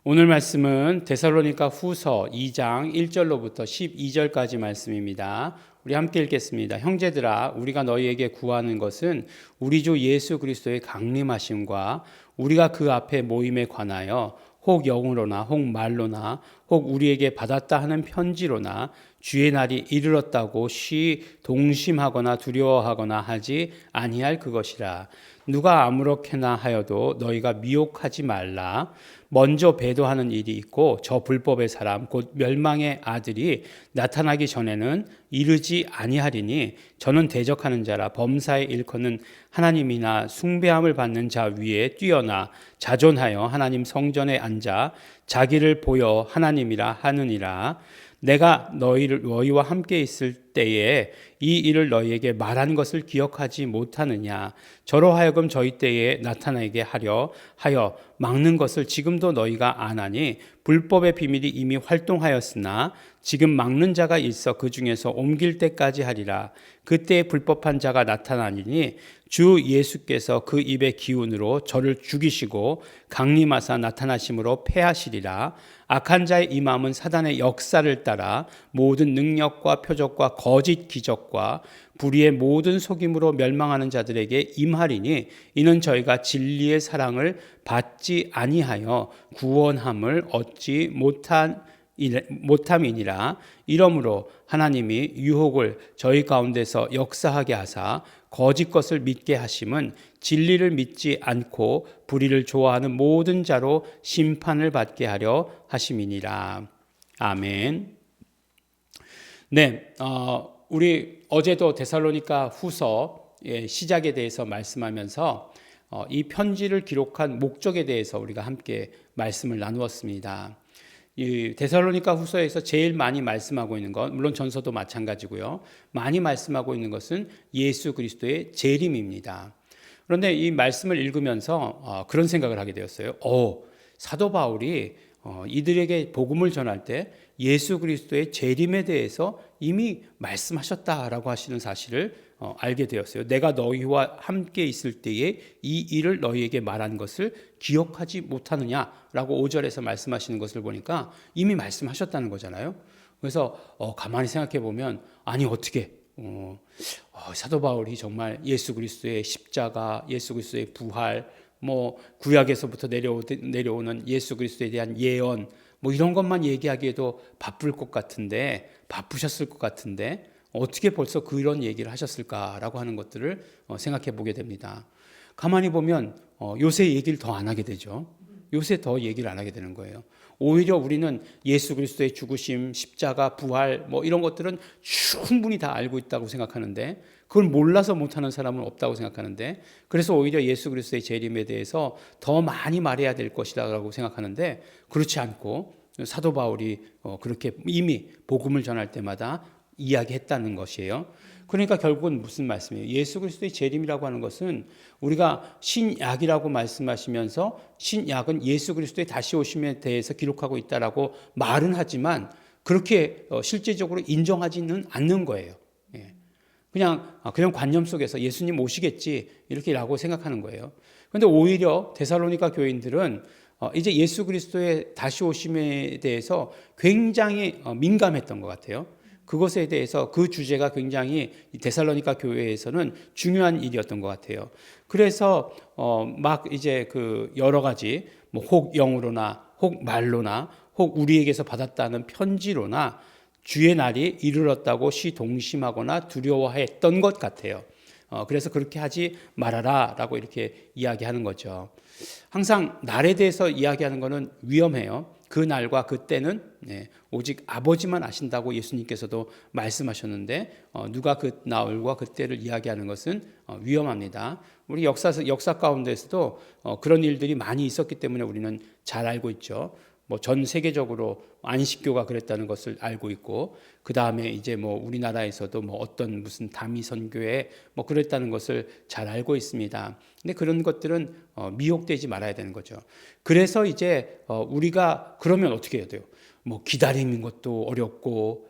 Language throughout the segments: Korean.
오늘 말씀은 데살로니가 후서 2장 1절로부터 12절까지 말씀입니다. 우리 함께 읽겠습니다. 형제들아, 우리가 너희에게 구하는 것은 우리 주 예수 그리스도의 강림하심과 우리가 그 앞에 모임에 관하여 혹 영으로나 혹 말로나 혹 우리에게 받았다 하는 편지로나 주의 날이 이르렀다고 동심하거나 두려워하거나 하지 아니할 그것이라. 누가 아무렇게나 하여도 너희가 미혹하지 말라. 먼저 배도하는 일이 있고 저 불법의 사람 곧 멸망의 아들이 나타나기 전에는 이르지 아니하리니 저는 대적하는 자라 범사에 일컫는 하나님이나 숭배함을 받는 자 위에 뛰어나 자존하여 하나님 성전에 앉아 자기를 보여 하나님이라 하느니라. 내가 너희와 함께 있을 때에 이 일을 너희에게 말한 것을 기억하지 못하느냐. 저로 하여금 저희 때에 나타나게 하려 하여 막는 것을 지금도 너희가 아나니 불법의 비밀이 이미 활동하였으나 지금 막는 자가 있어 그 중에서 옮길 때까지 하리라. 그때 불법한 자가 나타나니 주 예수께서 그 입의 기운으로 저를 죽이시고 강림하사 나타나심으로 패하시리라. 악한 자의 이 마음은 사단의 역사를 따라 모든 능력과 표적과 거짓 기적과 불의의 모든 속임으로 멸망하는 자들에게 임하리니 이는 저희가 진리의 사랑을 받지 아니하여 구원함을 얻지 못함이니라. 이러므로 하나님이 유혹을 저희 가운데서 역사하게 하사 거짓 것을 믿게 하심은 진리를 믿지 않고 불의를 좋아하는 모든 자로 심판을 받게 하려 하심이니라. 아멘. 네, 우리 어제도 데살로니가 후서 시작에 대해서 말씀하면서 이 편지를 기록한 목적에 대해서 우리가 함께 말씀을 나누었습니다. 이 데살로니가 후서에서 제일 많이 말씀하고 있는 것, 물론 전서도 마찬가지고요. 많이 말씀하고 있는 것은 예수 그리스도의 재림입니다. 그런데 이 말씀을 읽으면서 그런 생각을 하게 되었어요. 사도 바울이 이들에게 복음을 전할 때 예수 그리스도의 재림에 대해서 이미 말씀하셨다라고 하시는 사실을 알게 되었어요. 내가 너희와 함께 있을 때에 이 일을 너희에게 말한 것을 기억하지 못하느냐라고 5절에서 말씀하시는 것을 보니까 이미 말씀하셨다는 거잖아요. 그래서 가만히 생각해 보면 아니 어떻게 사도 바울이 정말 예수 그리스도의 십자가, 예수 그리스도의 부활, 구약에서부터 내려오는 예수 그리스도에 대한 예언, 이런 것만 얘기하기에도 바쁘셨을 것 같은데 어떻게 벌써 그런 얘기를 하셨을까라고 하는 것들을 생각해 보게 됩니다. 가만히 보면 요새 얘기를 더 안 하게 되죠. 요새 더 얘기를 안 하게 되는 거예요. 오히려 우리는 예수 그리스도의 죽으심, 십자가, 부활 이런 것들은 충분히 다 알고 있다고 생각하는데 그걸 몰라서 못하는 사람은 없다고 생각하는데 그래서 오히려 예수 그리스도의 재림에 대해서 더 많이 말해야 될 것이라고 생각하는데 그렇지 않고 사도 바울이 그렇게 이미 복음을 전할 때마다 이야기했다는 것이에요. 그러니까 결국은 무슨 말씀이에요? 예수 그리스도의 재림이라고 하는 것은 우리가 신약이라고 말씀하시면서 신약은 예수 그리스도의 다시 오심에 대해서 기록하고 있다라고 말은 하지만 그렇게 실제적으로 인정하지는 않는 거예요. 그냥 관념 속에서 예수님 오시겠지 이렇게라고 생각하는 거예요. 그런데 오히려 데살로니가 교인들은 이제 예수 그리스도의 다시 오심에 대해서 굉장히 민감했던 것 같아요. 그것에 대해서 그 주제가 굉장히 데살로니가 교회에서는 중요한 일이었던 것 같아요. 그래서 막 이제 그 여러 가지 혹 영으로나 혹 말로나 혹 우리에게서 받았다는 편지로나 주의 날이 이르렀다고 동심하거나 두려워했던 것 같아요. 그래서 그렇게 하지 말아라 라고 이렇게 이야기하는 거죠. 항상 날에 대해서 이야기하는 것은 위험해요. 그 날과 그 때는 오직 아버지만 아신다고 예수님께서도 말씀하셨는데 누가 그 날과 그 때를 이야기하는 것은 위험합니다. 우리 역사 가운데서도 그런 일들이 많이 있었기 때문에 우리는 잘 알고 있죠. 전 세계적으로 안식교가 그랬다는 것을 알고 있고 그 다음에 이제 우리나라에서도 어떤 무슨 다미선교회 그랬다는 것을 잘 알고 있습니다. 근데 그런 것들은 미혹되지 말아야 되는 거죠. 그래서 이제 우리가 그러면 어떻게 해야 돼요? 기다리는 것도 어렵고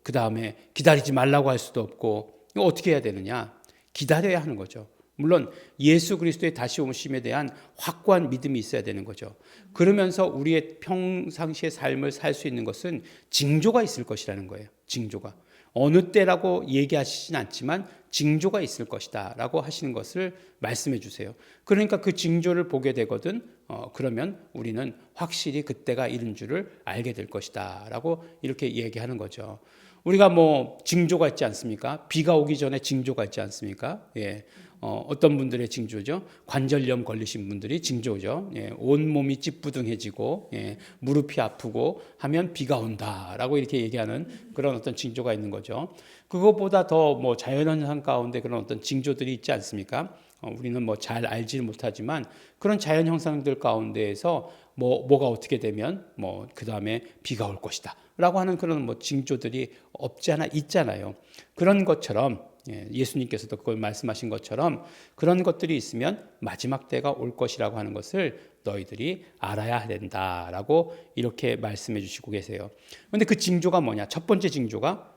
그 다음에 기다리지 말라고 할 수도 없고 이거 어떻게 해야 되느냐? 기다려야 하는 거죠. 물론 예수 그리스도의 다시 오심에 대한 확고한 믿음이 있어야 되는 거죠. 그러면서 우리의 평상시의 삶을 살 수 있는 것은 징조가 있을 것이라는 거예요. 징조가. 어느 때라고 얘기하시진 않지만 징조가 있을 것이다 라고 하시는 것을 말씀해 주세요. 그러니까 그 징조를 보게 되거든 그러면 우리는 확실히 그때가 이른 줄을 알게 될 것이다 라고 이렇게 얘기하는 거죠. 우리가 뭐 징조가 있지 않습니까? 비가 오기 전에 징조가 있지 않습니까? 예. 어떤 분들의 징조죠? 관절염 걸리신 분들이 징조죠. 예. 온몸이 찌뿌둥해지고 예. 무릎이 아프고 하면 비가 온다라고 이렇게 얘기하는 그런 어떤 징조가 있는 거죠. 그것보다 더 뭐 자연현상 가운데 그런 어떤 징조들이 있지 않습니까? 우리는 뭐 잘 알지 못하지만 그런 자연 형상들 가운데에서 뭐가 어떻게 되면 뭐 그 다음에 비가 올 것이다라고 하는 그런 뭐 징조들이 없지 않아 있잖아요. 그런 것처럼 예수님께서도 그걸 말씀하신 것처럼 그런 것들이 있으면 마지막 때가 올 것이라고 하는 것을 너희들이 알아야 된다라고 이렇게 말씀해 주시고 계세요. 그런데 그 징조가 뭐냐? 첫 번째 징조가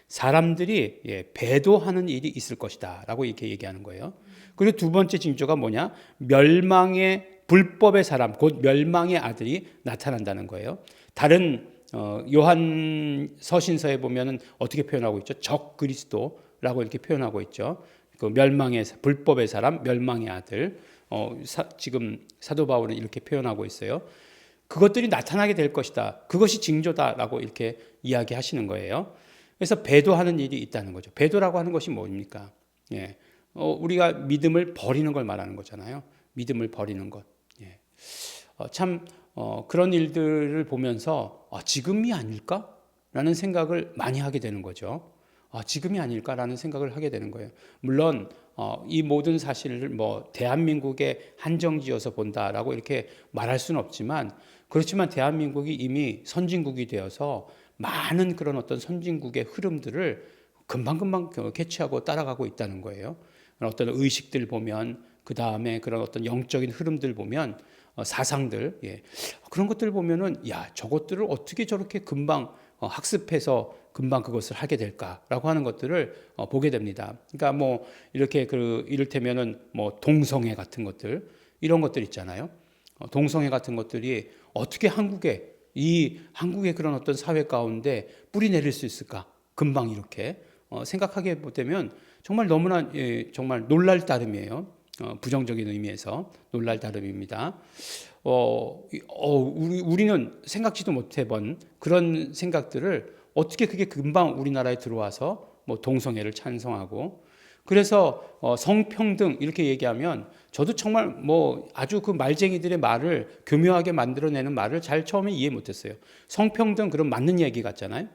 사람들이 배도하는 일이 있을 것이다라고 이렇게 얘기하는 거예요. 그리고 두 번째 징조가 뭐냐? 멸망의 불법의 사람, 곧 멸망의 아들이 나타난다는 거예요. 다른 요한 서신서에 보면은 어떻게 표현하고 있죠? 적 그리스도라고 이렇게 표현하고 있죠. 그 멸망의 불법의 사람, 멸망의 아들. 지금 사도 바울은 이렇게 표현하고 있어요. 그것들이 나타나게 될 것이다. 그것이 징조다라고 이렇게 이야기하시는 거예요. 그래서 배도하는 일이 있다는 거죠. 배도라고 하는 것이 뭡니까? 우리가 믿음을 버리는 걸 말하는 거잖아요. 믿음을 버리는 것. 그런 일들을 보면서 지금이 아닐까라는 생각을 많이 하게 되는 거죠. 지금이 아닐까라는 생각을 하게 되는 거예요. 물론 이 모든 사실을 뭐 대한민국에 한정지어서 본다라고 이렇게 말할 수는 없지만 그렇지만 대한민국이 이미 선진국이 되어서 많은 그런 어떤 선진국의 흐름들을 금방금방 캐치하고 따라가고 있다는 거예요. 어떤 의식들 보면 그 다음에 그런 어떤 영적인 흐름들 보면 사상들 그런 것들 보면은 저것들을 어떻게 저렇게 금방 학습해서 금방 그것을 하게 될까라고 하는 것들을 보게 됩니다. 그러니까 뭐 이렇게 이를테면은 뭐 동성애 같은 것들 이런 것들 있잖아요. 동성애 같은 것들이 어떻게 한국의 그런 어떤 사회 가운데 뿌리 내릴 수 있을까? 금방 이렇게 생각하게 되면 정말 너무나 정말 놀랄 따름이에요. 부정적인 의미에서 놀랄 따름입니다. 우리는 생각지도 못해본 그런 생각들을 어떻게 그게 금방 우리나라에 들어와서 뭐 동성애를 찬성하고 그래서 성평등 이렇게 얘기하면 저도 정말 뭐 아주 그 말쟁이들의 말을 교묘하게 만들어내는 말을 잘 처음에 이해 못했어요. 성평등 그럼 맞는 이야기 같잖아요.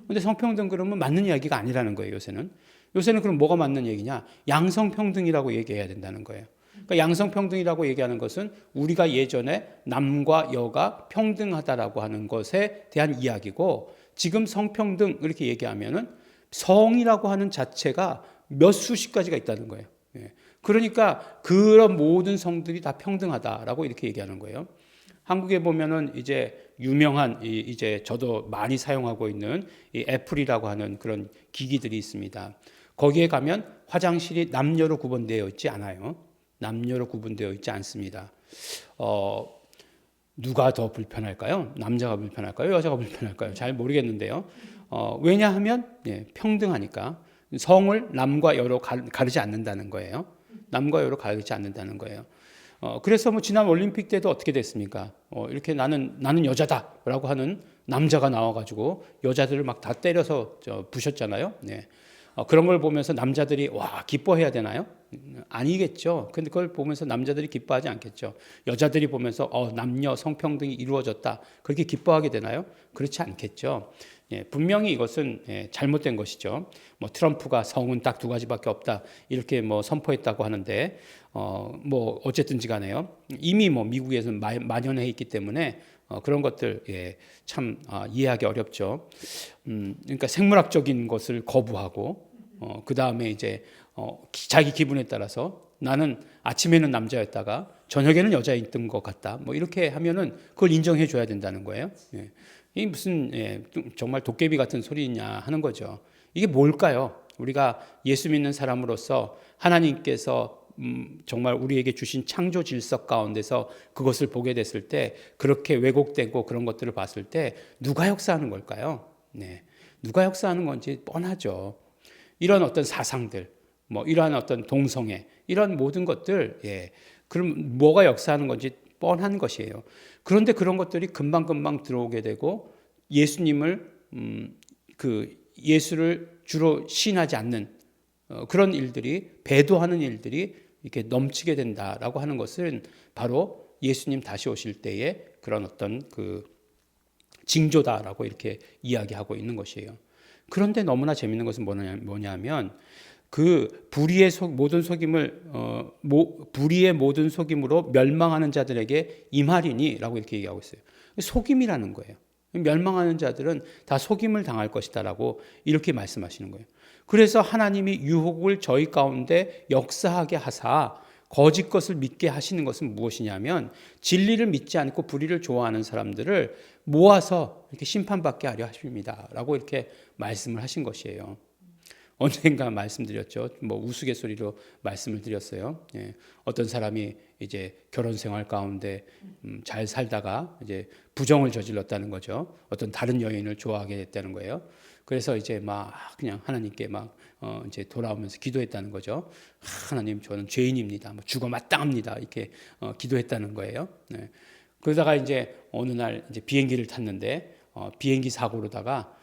근데 성평등 그러면 맞는 이야기가 아니라는 거예요. 요새는 그럼 뭐가 맞는 얘기냐? 양성평등이라고 얘기해야 된다는 거예요. 그러니까 양성평등이라고 얘기하는 것은 우리가 예전에 남과 여가 평등하다라고 하는 것에 대한 이야기고 지금 성평등 이렇게 얘기하면은 성이라고 하는 자체가 몇 수십 가지가 있다는 거예요. 그러니까 그런 모든 성들이 다 평등하다라고 이렇게 얘기하는 거예요. 한국에 보면은 이제 유명한 이제 저도 많이 사용하고 있는 이 애플이라고 하는 그런 기기들이 있습니다. 거기에 가면 화장실이 남녀로 구분되어 있지 않아요. 남녀로 구분되어 있지 않습니다. 누가 더 불편할까요? 남자가 불편할까요? 여자가 불편할까요? 잘 모르겠는데요. 왜냐하면 평등하니까 성을 남과 여로 가르지 않는다는 거예요. 남과 여로 가르지 않는다는 거예요. 그래서 뭐 지난 올림픽 때도 어떻게 됐습니까? 이렇게 나는 여자다라고 하는 남자가 나와가지고 여자들을 막 다 때려서 부셨잖아요. 그런 걸 보면서 남자들이 와 기뻐해야 되나요? 아니겠죠. 근데 그걸 보면서 남자들이 기뻐하지 않겠죠. 여자들이 보면서 남녀 성평등이 이루어졌다 그렇게 기뻐하게 되나요? 그렇지 않겠죠. 분명히 이것은 잘못된 것이죠. 뭐 트럼프가 성은 딱 두 가지밖에 없다 이렇게 뭐 선포했다고 하는데 뭐 어쨌든지 간에요. 이미 뭐 미국에서는 만연해 있기 때문에 그런 것들 참 이해하기 어렵죠. 그러니까 생물학적인 것을 거부하고 그 다음에 이제 자기 기분에 따라서 나는 아침에는 남자였다가 저녁에는 여자였던 것 같다. 뭐 이렇게 하면은 그걸 인정해 줘야 된다는 거예요. 이게 무슨 정말 도깨비 같은 소리냐 하는 거죠. 이게 뭘까요? 우리가 예수 믿는 사람으로서 하나님께서 정말 우리에게 주신 창조 질서 가운데서 그것을 보게 됐을 때 그렇게 왜곡되고 그런 것들을 봤을 때 누가 역사하는 걸까요? 네, 누가 역사하는 건지 뻔하죠. 이런 어떤 사상들, 뭐 이러한 어떤 동성애, 이런 모든 것들, 그럼 뭐가 역사하는 건지 뻔한 것이에요. 그런데 그런 것들이 금방금방 들어오게 되고 예수님을 예수를 주로 시인하지 않는 그런 일들이, 배도하는 일들이 이렇게 넘치게 된다라고 하는 것은 바로 예수님 다시 오실 때의 그런 어떤 징조다라고 이렇게 이야기하고 있는 것이에요. 그런데 너무나 재밌는 것은 뭐냐면 불의의 모든 속임으로 멸망하는 자들에게 임하리니라고 이렇게 얘기하고 있어요. 속임이라는 거예요. 멸망하는 자들은 다 속임을 당할 것이다라고 이렇게 말씀하시는 거예요. 그래서 하나님이 유혹을 저희 가운데 역사하게 하사 거짓 것을 믿게 하시는 것은 무엇이냐면 진리를 믿지 않고 불의를 좋아하는 사람들을 모아서 이렇게 심판받게 하려 하십니다라고 이렇게 말씀을 하신 것이에요. 언젠가 말씀드렸죠. 우스갯소리로 말씀을 드렸어요. 어떤 사람이 이제 결혼 생활 가운데 잘 살다가 이제 부정을 저질렀다는 거죠. 어떤 다른 여인을 좋아하게 됐다는 거예요. 그래서 이제 그냥 하나님께 이제 돌아오면서 기도했다는 거죠. 하나님, 저는 죄인입니다. 죽어 마땅합니다. 이렇게 기도했다는 거예요. 그러다가 이제 어느 날 이제 비행기를 탔는데 비행기 사고로다가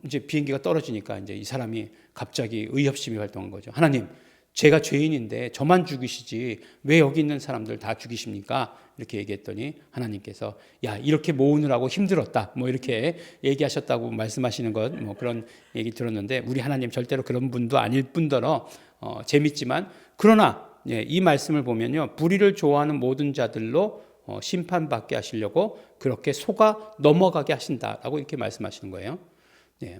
이제 비행기가 떨어지니까 이제 이 사람이 갑자기 의협심이 활동한 거죠. 하나님, 제가 죄인인데 저만 죽이시지 왜 여기 있는 사람들 다 죽이십니까? 이렇게 얘기했더니 하나님께서 야, 이렇게 모으느라고 힘들었다. 이렇게 얘기하셨다고 말씀하시는 것, 그런 얘기 들었는데 우리 하나님 절대로 그런 분도 아닐 뿐더러 재밌지만 그러나 이 말씀을 보면요, 불의를 좋아하는 모든 자들로 심판받게 하시려고 그렇게 속아 넘어가게 하신다라고 이렇게 말씀하시는 거예요.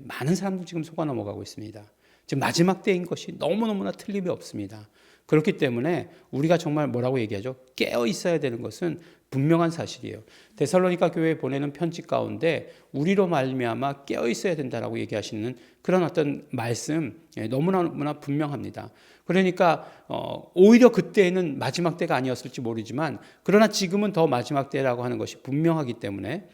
많은 사람들 지금 속아 넘어가고 있습니다. 지금 마지막 때인 것이 너무너무나 틀림이 없습니다. 그렇기 때문에 우리가 정말 뭐라고 얘기하죠? 깨어 있어야 되는 것은 분명한 사실이에요. 데살로니가 교회에 보내는 편지 가운데 우리로 말미암아 깨어 있어야 된다라고 얘기하시는 그런 어떤 말씀 너무나 분명합니다. 그러니까 오히려 그때는 마지막 때가 아니었을지 모르지만 그러나 지금은 더 마지막 때라고 하는 것이 분명하기 때문에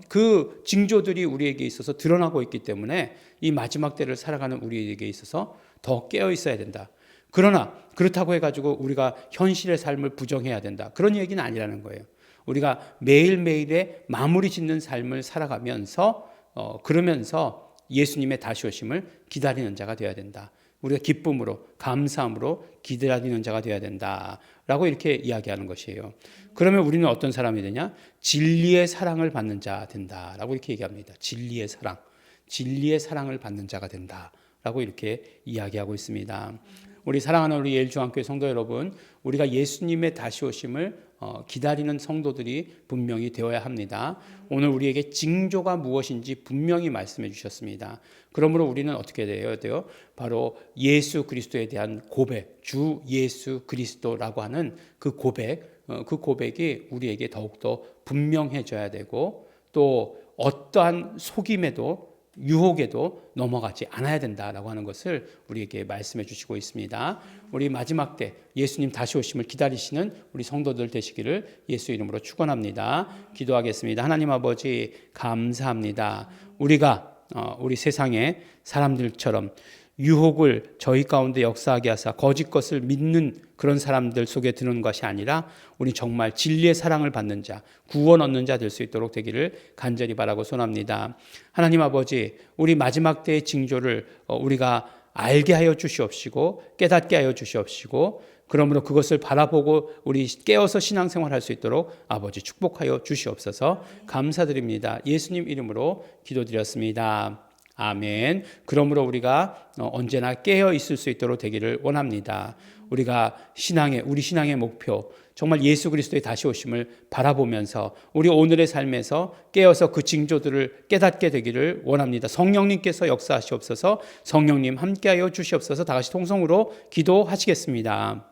그 징조들이 우리에게 있어서 드러나고 있기 때문에 이 마지막 때를 살아가는 우리에게 있어서 더 깨어 있어야 된다. 그러나 그렇다고 해가지고 우리가 현실의 삶을 부정해야 된다. 그런 얘기는 아니라는 거예요. 우리가 매일매일의 마무리 짓는 삶을 살아가면서 그러면서 예수님의 다시 오심을 기다리는 자가 되어야 된다. 우리가 기쁨으로 감사함으로 기다리는 자가 되어야 된다라고 이렇게 이야기하는 것이에요. 그러면 우리는 어떤 사람이 되냐? 진리의 사랑을 받는 자 된다라고 이렇게 얘기합니다. 진리의 사랑을 받는 자가 된다라고 이렇게 이야기하고 있습니다. 우리 사랑하는 우리 예일중앙교회 성도 여러분, 우리가 예수님의 다시 오심을 기다리는 성도들이 분명히 되어야 합니다. 오늘 우리에게 징조가 무엇인지 분명히 말씀해 주셨습니다. 그러므로 우리는 어떻게 돼요? 바로 예수 그리스도에 대한 고백, 주 예수 그리스도라고 하는 그 고백이 우리에게 더욱더 분명해져야 되고 또 어떠한 속임에도 유혹에도 넘어가지 않아야 된다라고 하는 것을 우리에게 말씀해 주시고 있습니다. 우리 마지막 때 예수님 다시 오심을 기다리시는 우리 성도들 되시기를 예수 이름으로 축원합니다. 기도하겠습니다. 하나님 아버지 감사합니다. 우리가 우리 세상의 사람들처럼 유혹을 저희 가운데 역사하게 하사 거짓 것을 믿는 그런 사람들 속에 드는 것이 아니라 우리 정말 진리의 사랑을 받는 자, 구원 얻는 자 될 수 있도록 되기를 간절히 바라고 소원합니다. 하나님 아버지, 우리 마지막 때의 징조를 우리가 알게 하여 주시옵시고 깨닫게 하여 주시옵시고 그러므로 그것을 바라보고 우리 깨어서 신앙생활할 수 있도록 아버지 축복하여 주시옵소서. 감사드립니다. 예수님 이름으로 기도드렸습니다. 아멘. 그러므로 우리가 언제나 깨어 있을 수 있도록 되기를 원합니다. 우리가 우리 신앙의 목표, 정말 예수 그리스도의 다시 오심을 바라보면서 우리 오늘의 삶에서 깨어서 그 징조들을 깨닫게 되기를 원합니다. 성령님께서 역사하시옵소서. 성령님 함께하여 주시옵소서. 다 같이 통성으로 기도하시겠습니다.